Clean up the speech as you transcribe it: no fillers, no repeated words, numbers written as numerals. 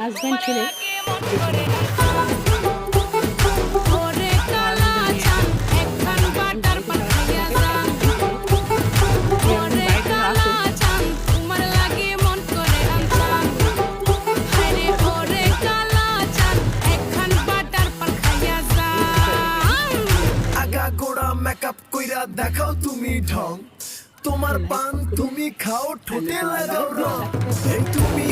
husband ছেলে makeup কইরা দেখাও তুমি ঢং তোমার পান তুমি খাও ঠোঁটে লাগাও রং এই তুমি